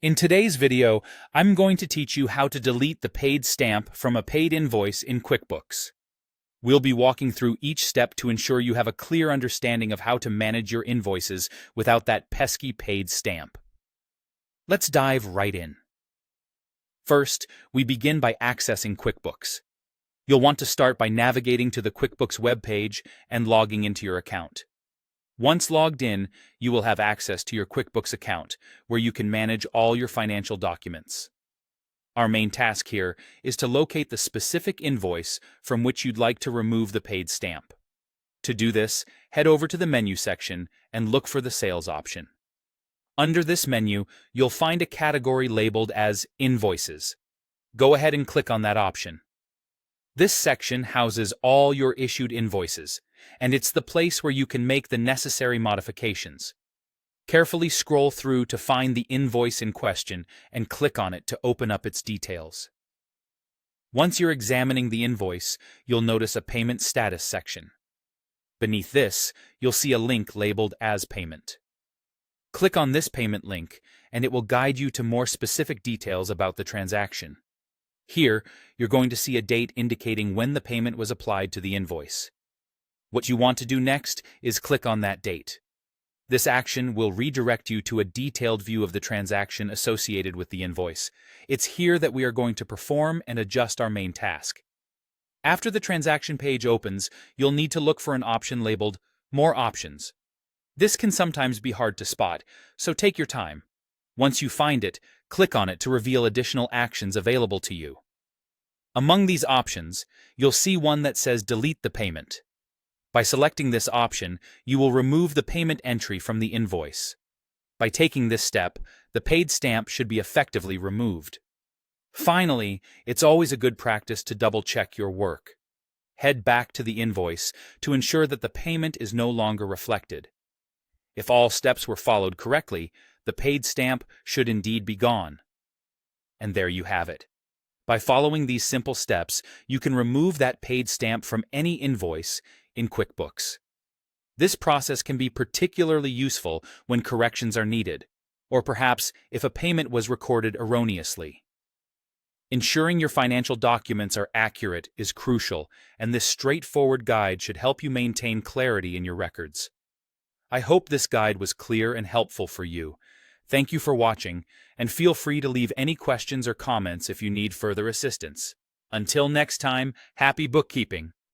In today's video, I'm going to teach you how to delete the paid stamp from a paid invoice in QuickBooks. We'll be walking through each step to ensure you have a clear understanding of how to manage your invoices without that pesky paid stamp. Let's dive right in. First, we begin by accessing QuickBooks. You'll want to start by navigating to the QuickBooks webpage and logging into your account. Once logged in, you will have access to your QuickBooks account, where you can manage all your financial documents. Our main task here is to locate the specific invoice from which you'd like to remove the paid stamp. To do this, head over to the menu section and look for the Sales option. Under this menu, you'll find a category labeled as Invoices. Go ahead and click on that option. This section houses all your issued invoices, and it's the place where you can make the necessary modifications. Carefully scroll through to find the invoice in question and click on it to open up its details. Once you're examining the invoice, you'll notice a Payment Status section. Beneath this, you'll see a link labeled as Payment. Click on this payment link, and it will guide you to more specific details about the transaction. Here, you're going to see a date indicating when the payment was applied to the invoice. What you want to do next is click on that date. This action will redirect you to a detailed view of the transaction associated with the invoice. It's here that we are going to perform and adjust our main task. After the transaction page opens, you'll need to look for an option labeled More Options. This can sometimes be hard to spot, so take your time. Once you find it, click on it to reveal additional actions available to you. Among these options, you'll see one that says Delete the Payment. By selecting this option, you will remove the payment entry from the invoice. By taking this step, the paid stamp should be effectively removed. Finally, it's always a good practice to double-check your work. Head back to the invoice to ensure that the payment is no longer reflected. If all steps were followed correctly, the paid stamp should indeed be gone. And there you have it. By following these simple steps, you can remove that paid stamp from any invoice in QuickBooks. This process can be particularly useful when corrections are needed, or perhaps if a payment was recorded erroneously. Ensuring your financial documents are accurate is crucial, and this straightforward guide should help you maintain clarity in your records. I hope this guide was clear and helpful for you. Thank you for watching, and feel free to leave any questions or comments if you need further assistance. Until next time, happy bookkeeping!